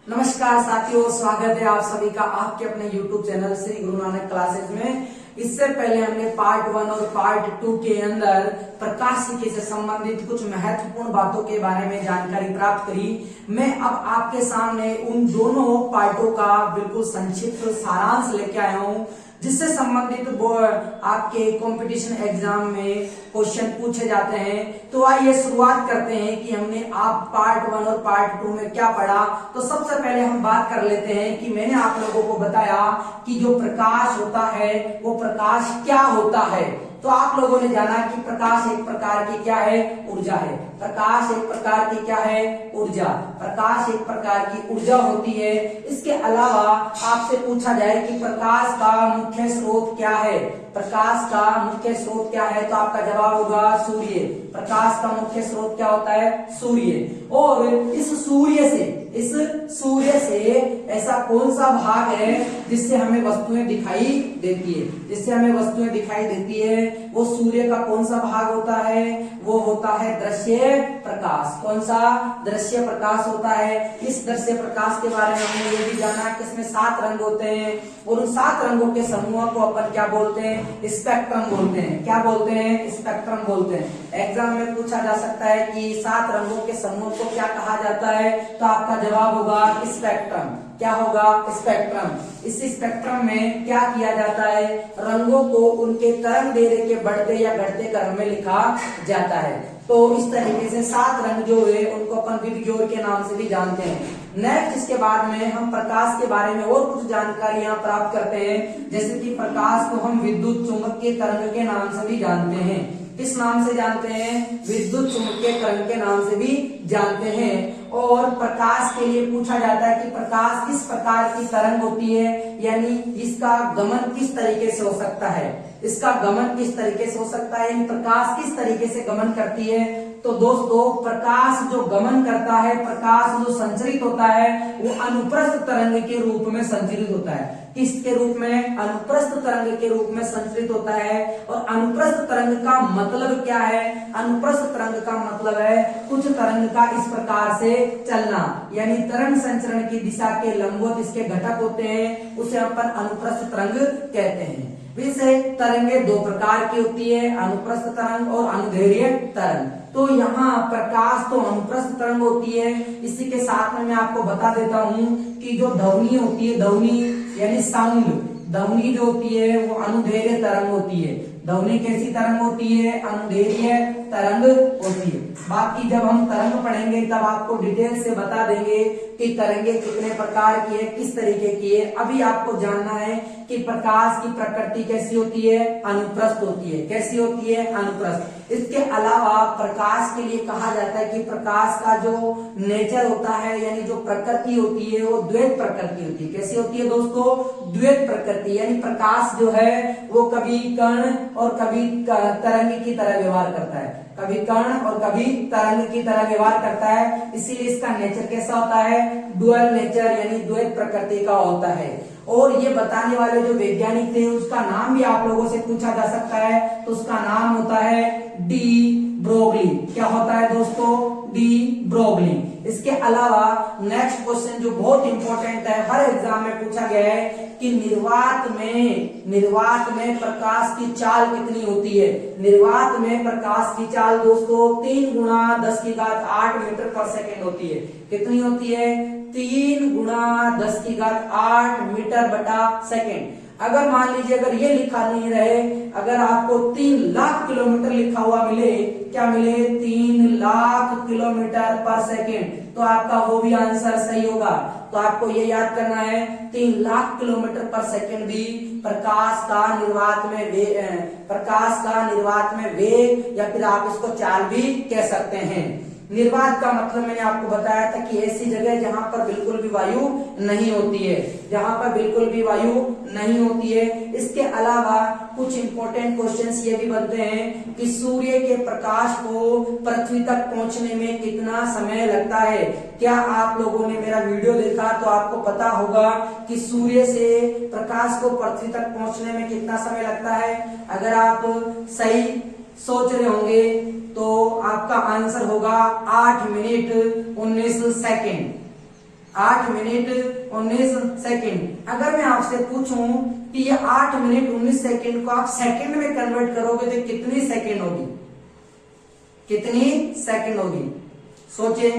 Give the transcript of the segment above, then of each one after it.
नमस्कार साथियों, स्वागत है आप सभी का आपके अपने YouTube channel Shri Guru Nanak classes में। इससे पहले हमने पार्ट 1 और पार्ट 2 के अंदर प्रकाशिकी से संबंधित कुछ महत्वपूर्ण बातों के बारे में जानकारी प्राप्त करी। मैं अब आपके सामने उन दोनों पार्टों का बिल्कुल संक्षिप्त सारांश लेके आया हूँ, जिससे संबंधित आपके कंपटीशन एग्जाम में क्वेश्चन पूछे जाते हैं। तो आइए शुरुआत करते हैं कि हमने आप पार्ट 1 और पार्ट 2 में क्या पढ़ा। तो सबसे पहले हम बात कर लेते हैं कि मैंने आप लोगों को बताया कि जो प्रकाश होता है वो प्रकाश क्या होता है। तो आप लोगों ने जाना कि प्रकाश एक प्रकार की क्या है, ऊर्जा है। प्रकाश एक प्रकार की क्या है, ऊर्जा। प्रकाश एक प्रकार की ऊर्जा होती है। इसके अलावा आपसे पूछा जाए कि प्रकाश का मुख्य स्रोत क्या है, प्रकाश का मुख्य स्रोत क्या है, तो आपका जवाब होगा सूर्य। प्रकाश का मुख्य स्रोत क्या होता है, सूर्य। और इस सूर्य से ऐसा कौन सा भाग है जिससे हमें वस्तुएं दिखाई देती है, जिससे हमें वस्तुएं दिखाई देती है, वो सूर्य का कौन सा भाग होता है, वो होता है दृश्य प्रकाश। कौन सा, दृश्य प्रकाश होता है। इस दृश्य प्रकाश के बारे में हमने ये भी जाना कि इसमें 7 रंग होते हैं और उन 7 रंगों के समूह को अपन क्या बोलते हैं, स्पेक्ट्रम बोलते हैं। क्या बोलते हैं, स्पेक्ट्रम बोलते हैं। एग्जाम में पूछा जा सकता है कि 7 रंगों के समूह को क्या कहा जाता है, तो आपका जवाब होगा स्पेक्ट्रम। क्या होगा, स्पेक्ट्रम। इस स्पेक्ट्रम में क्या किया जाता है, रंगों को उनके तरंग दैर्ध्य के बढ़ते या घटते क्रम में लिखा जाता है। तो इस तरीके से 7 रंग जो है उनको अपन विबग्योर के नाम से भी जानते हैं। नेक्स्ट इसके बाद में हम प्रकाश के बारे में और कुछ जानकारियां प्राप्त करते हैं, जैसे कि प्रकाश को हम विद्युत चुंबकीय तरंग के नाम से भी जानते हैं। किस नाम से जानते हैं, विद्युत चुंबकीय तरंग के नाम से भी जानते हैं। और प्रकाश के लिए पूछा जाता है कि प्रकाश किस प्रकार की तरंग होती है, यानी इसका गमन किस तरीके से हो सकता है, इसका गमन किस तरीके से हो सकता है, यानी प्रकाश किस तरीके से गमन करती है। तो दोस्तों, प्रकाश जो गमन करता है, प्रकाश जो संचरित होता है, वो अनुप्रस्थ तरंग के रूप में संचरित होता है। किसके रूप में, अनुप्रस्थ तरंग के रूप में संचरित होता है। और अनुप्रस्थ तरंग का मतलब क्या है, अनुप्रस्थ तरंग का मतलब है कुछ तरंग का इस प्रकार से चलना, यानी तरंग संचरण की दिशा के लंबवत इसके घटक होते हैं, उसे अपन अनुप्रस्थ तरंग कहते हैं। वैसे तरंगे 2 प्रकार की होती है, अनुप्रस्थ तरंग और अनुदैर्घ्य तरंग। तो यहाँ प्रकाश तो अनुप्रस्थ तरंग होती है। इसी के साथ में मैं आपको बता देता हूँ कि जो ध्वनि होती है, ध्वनि यानी साउंड, ध्वनि जो होती है वो अनुदैर्घ्य तरंग होती है। ध्वनि कैसी तरंग होती है, अनुदैर्घ्य तरंग होती है। बाकी जब हम तरंग पढ़ेंगे तब आपको डिटेल से बता देंगे कि तरंगे कितने प्रकार की है, किस तरीके की है। अभी आपको जानना है कि प्रकाश की प्रकृति कैसी होती है, अनुप्रस्थ होती है। कैसी होती है, अनुप्रस्थ। इसके अलावा प्रकाश के लिए कहा जाता है कि प्रकाश का जो नेचर होता है, यानी जो प्रकृति होती है, वो द्वैत प्रकृति होती है। कैसी होती है दोस्तों, द्वैत प्रकृति। यानी प्रकाश जो है वो कभी कण और कभी तरंग की तरह व्यवहार करता है, कभी कण और कभी तरंग की तरह व्यवहार करता है। इसीलिए इसका नेचर कैसा होता है, डुअल नेचर, यानी द्वैत प्रकृति का होता है। और ये बताने वाले जो वैज्ञानिक थे उसका नाम भी आप लोगों से पूछा जा सकता है, तो उसका नाम होता है डी ब्रोगली। क्या होता है दोस्तों, डी ब्रोगली। इसके अलावा नेक्स्ट क्वेश्चन जो बहुत इंपॉर्टेंट है, हर एग्जाम में पूछा गया है कि निर्वात में प्रकाश की चाल कितनी होती है। निर्वात में प्रकाश की चाल दोस्तों 3 गुणा 10 की घात 8 मीटर पर सेकेंड होती है। कितनी होती है, 3 गुणा 10 की घात 8 मीटर बटा सेकेंड। अगर मान लीजिए अगर ये लिखा नहीं रहे, अगर आपको 3 लाख किलोमीटर लिखा हुआ मिले, क्या मिले, 3 लाख किलोमीटर पर सेकेंड, तो आपका वो भी आंसर सही होगा। तो आपको ये याद करना है 3 लाख किलोमीटर पर सेकेंड भी प्रकाश का निर्वात में वेग या फिर आप इसको चाल भी कह सकते हैं। निर्वात का मतलब मैंने आपको बताया था कि ऐसी जगह जहां पर बिल्कुल भी वायु नहीं होती है, जहां पर बिल्कुल भी वायु नहीं होती है। इसके अलावा कुछ इंपॉर्टेंट क्वेश्चंस ये भी बनते हैं कि सूर्य के प्रकाश को पृथ्वी तक पहुंचने में कितना समय लगता है। क्या आप लोगों ने मेरा वीडियो देखा तो आपको पता होगा कि सूर्य से प्रकाश को पृथ्वी तक पहुंचने में कितना समय लगता है। अगर आप सही सोच रहे होंगे तो आपका आंसर होगा 8 मिनट 19 सेकेंड। 8 minute 19 second. अगर मैं आपसे पूछूं कि ये 8 मिनट 19 सेकंड को आप सेकंड में कन्वर्ट करोगे तो कितनी सेकंड होगी, कितनी सेकंड होगी, सोचे।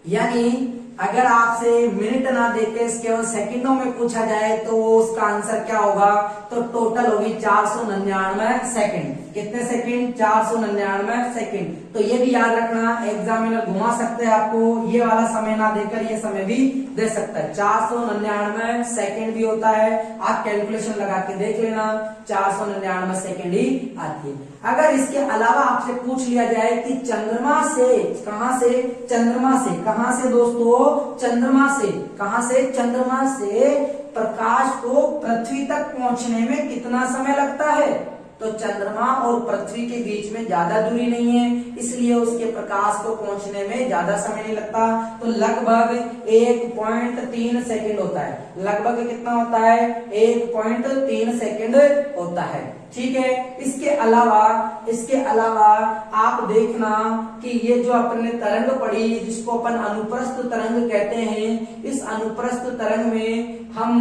यानी अगर आपसे मिनट ना देके केवल सेकंडों में पूछा जाए तो उसका आंसर क्या होगा, तो टोटल होगी 499 सेकंड। कितने सेकंड, 499 सेकंड। तो ये भी याद रखना, एग्जामिनर घुमा सकते हैं आपको, ये वाला समय ना देकर ये समय भी दे सकता है। 499 सेकंड भी होता है, आप कैलकुलेशन लगा के देख लेना, 499 सेकंड ही आती है। अगर इसके अलावा आपसे पूछ लिया जाए कि चंद्रमा से कहां से, चंद्रमा से कहां से दोस्तों, चंद्रमा से कहां से, चंद्रमा से प्रकाश को पृथ्वी तक पहुंचने में कितना समय लगता है, तो चंद्रमा और पृथ्वी के बीच में ज्यादा दूरी नहीं है, इसलिए उसके प्रकाश को पहुंचने में ज्यादा समय नहीं लगता। तो लगभग 1.3 सेकंड होता है। लगभग कितना होता है, 1.3 सेकंड होता है। ठीक है। इसके अलावा आप देखना कि ये जो अपने तरंग पड़ी, जिसको अपन अनुप्रस्थ तरंग कहते हैं, इस अनुप्रस्थ तरंग में हम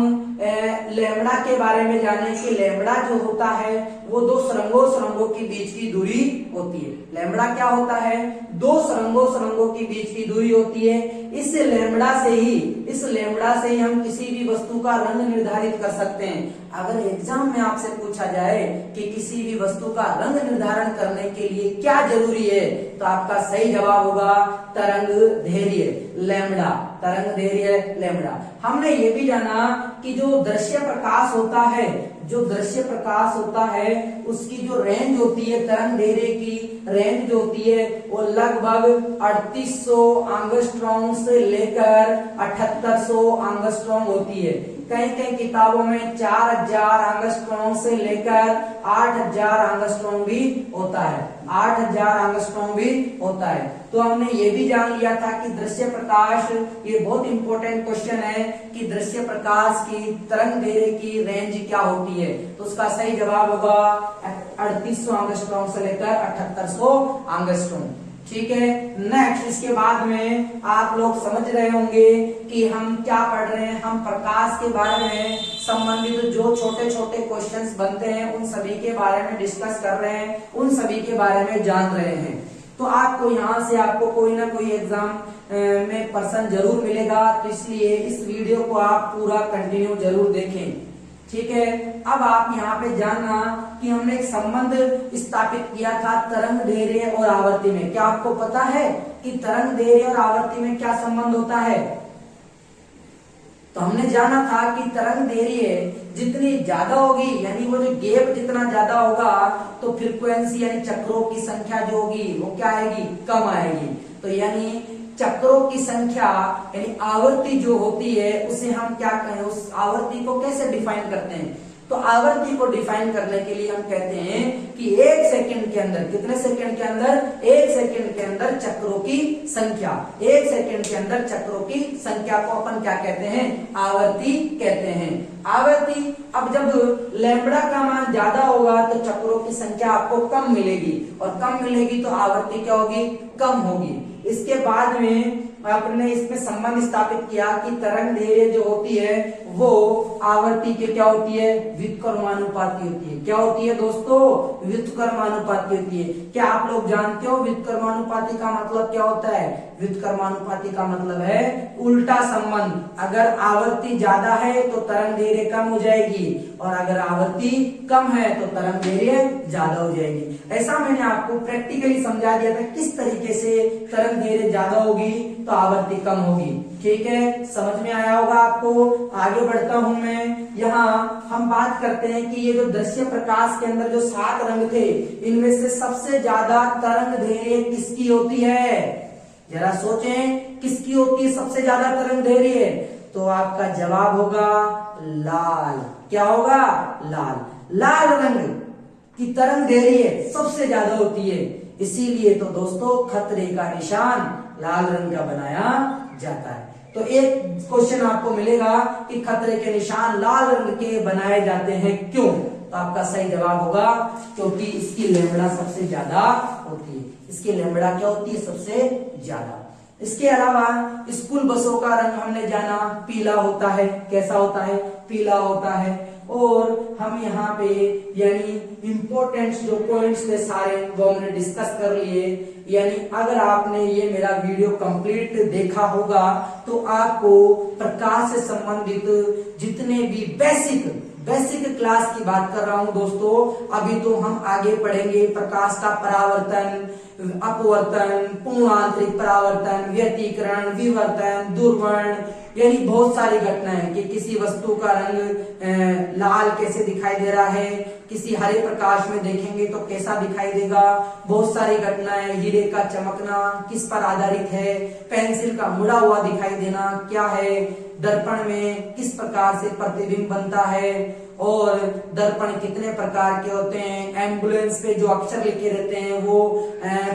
लैम्बडा के बारे में जाने कि लैम्बडा जो होता है वो दो सुरंगों के बीच की दूरी होती है। लैम्बडा क्या होता है, दो सुरंगों के बीच की दूरी होती है। इस लैम्बडा से ही हम किसी भी वस्तु का रंग निर्धारित कर सकते हैं। अगर एग्जाम में आपसे पूछा जाए कि किसी भी वस्तु का रंग निर्धारण करने के लिए क्या जरूरी है, तो आपका सही जवाब होगा तरंग दैर्घ्य लैम्बडा, तरंग दैर्घ्य लैम्बडा। हमने ये भी जाना कि जो दृश्य प्रकाश होता है, उसकी जो रेंज होती है, तरंग दैर्घ्य की रेंज जो होती है वो लगभग 3800 एंगस्ट्रॉम से लेकर 7800 एंगस्ट्रॉम होती है। कई किताबों में 4000 एंगस्ट्रॉम से लेकर 8000 एंगस्ट्रॉम भी होता है, 8000 एंगस्ट्रॉम भी होता है। तो हमने ये भी जान लिया था कि दृश्य प्रकाश, ये बहुत इंपॉर्टेंट क्वेश्चन है कि दृश्य प्रकाश की तरंग दैर्घ्य की रेंज क्या होती है, तो उसका सही जवाब होगा 3800 एंगस्ट्रॉम से लेकर 7800 एंगस्ट्रॉम। ठीक है। नेक्स्ट, इसके बाद में आप लोग समझ रहे होंगे कि हम क्या पढ़ रहे हैं। हम प्रकाश के बारे में संबंधित जो छोटे छोटे क्वेश्चंस बनते हैं उन सभी के बारे में डिस्कस कर रहे हैं, उन सभी के बारे में जान रहे हैं। तो आपको यहाँ से आपको कोई ना कोई एग्जाम में पर्सन जरूर मिलेगा, तो इसलिए इस वीडियो को आप पूरा कंटिन्यू जरूर देखें। ठीक है। अब आप यहाँ पे जानना कि हमने एक संबंध स्थापित किया था तरंग दैर्घ्य और आवर्ती में। क्या आपको पता है कि तरंग दैर्घ्य और आवर्ती में क्या संबंध होता है? तो हमने जाना था कि तरंग दैर्घ्य जितनी ज्यादा होगी, यानी वो जो गैप जितना ज्यादा होगा, तो फ्रीक्वेंसी यानी चक्रों की संख्या जो होगी वो क्या आएगी, कम आएगी। तो यानी चक्रों की संख्या यानी आवर्ती जो होती है उसे हम क्या कहें, उस आवर्ती को कैसे डिफाइन करते हैं? तो आवर्ती को डिफाइन करने के लिए हम कहते हैं कि 1 सेकंड के अंदर, कितने सेकंड के अंदर, 1 सेकंड के अंदर चक्रों की संख्या, 1 सेकंड के अंदर चक्रों की संख्या को अपन क्या कहते हैं, आवर्ती कहते हैं। आवर्ती, अब जब लैम्बडा का मान ज्यादा होगा तो चक्रों की संख्या आपको कम मिलेगी, और कम मिलेगी तो आवर्ती क्या होगी, कम होगी। इसके बाद में आपने इसमें संबंध स्थापित किया कि तरंग दैर्घ्य जो होती है वो आवर्ती के क्या होती है, व्युत्क्रमानुपाती होती है। क्या होती है दोस्तों, व्युत्क्रमानुपाती होती है। क्या आप लोग जानते हो व्युत्क्रमानुपाती का मतलब क्या होता है? व्युत्क्रमानुपाती का मतलब है उल्टा संबंध। अगर आवर्ती ज्यादा है तो तरंग दैर्घ्य कम हो जाएगी, और अगर आवर्ती कम है तो तरंग दैर्घ्य ज्यादा हो जाएगी। ऐसा मैंने आपको प्रैक्टिकली समझा दिया था किस तरीके से तरंग दैर्घ्य ज्यादा होगी तो आवर्ती कम होगी। ठीक है, समझ में आया होगा आपको। आगे बढ़ता हूं मैं। यहाँ हम बात करते हैं कि ये जो दृश्य प्रकाश के अंदर जो 7 रंग थे, इनमें से सबसे ज्यादा तरंग दैर्घ्य किसकी होती है? जरा सोचें, किसकी होती है सबसे ज्यादा तरंग दैर्घ्य? तो आपका जवाब होगा लाल। क्या होगा? लाल। लाल रंग की तरंग दैर्घ्य सबसे ज्यादा होती है, इसीलिए तो दोस्तों खतरे का निशान लाल रंग का बनाया जाता है। तो एक क्वेश्चन आपको मिलेगा कि खतरे के निशान लाल रंग के बनाए जाते हैं, क्यों? तो आपका सही जवाब होगा क्योंकि इसकी लैम्बडा सबसे ज्यादा होती है। इसकी लैम्बडा क्या होती है? सबसे ज्यादा। इसके अलावा स्कूल बसों का रंग हमने जाना पीला होता है। कैसा होता है? पीला होता है। और हम यहाँ पे यानी इंपॉर्टेंट जो पॉइंट्स थे सारे वो हमने डिस्कस कर लिए। यानी अगर आपने ये मेरा वीडियो कंप्लीट देखा होगा तो आपको प्रकाश से संबंधित जितने भी बेसिक क्लास की बात कर रहा हूं दोस्तों। अभी तो हम आगे पढ़ेंगे प्रकाश का परावर्तन, अपवर्तन, पूर्ण आंतरिक परावर्तन, व्यतिकरण, विवर्तन, दुर्वर्ण, यानी बहुत सारी घटनाएं कि किसी वस्तु का रंग लाल कैसे दिखाई दे रहा है, किसी हरे प्रकाश में देखेंगे तो कैसा दिखाई देगा। बहुत सारी घटनाएं, हीरे का चमकना किस पर आधारित है, पेंसिल का मुड़ा हुआ दिखाई देना क्या है, दर्पण में किस प्रकार से प्रतिबिंब बनता है, और दर्पण कितने प्रकार के होते हैं, एम्बुलेंस पे जो अक्षर लिखे रहते हैं वो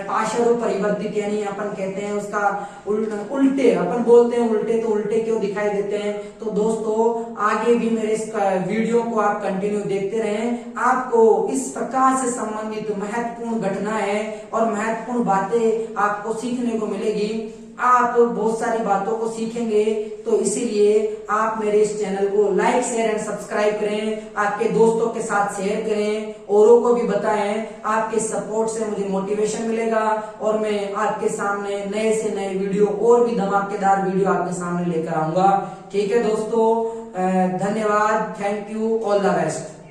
पार्श्व परिवर्तित यानी अपन कहते हैं उसका उल्टे, अपन बोलते हैं उल्टे, तो उल्टे क्यों दिखाई देते हैं। तो दोस्तों आगे भी मेरे इस वीडियो को आप कंटिन्यू देखते रहें। आपको इस प्रकार से संबंधित महत्वपूर्ण घटनाएं और महत्वपूर्ण बातें आपको सीखने को मिलेगी। आप बहुत सारी बातों को सीखेंगे, तो इसीलिए आप मेरे इस चैनल को लाइक, शेयर एंड सब्सक्राइब करें, आपके दोस्तों के साथ शेयर करें, औरों को भी बताएं। आपके सपोर्ट से मुझे मोटिवेशन मिलेगा और मैं आपके सामने नए से नए वीडियो और भी धमाकेदार वीडियो आपके सामने लेकर आऊंगा। ठीक है दोस्तों, धन्यवाद, thank you, all the best.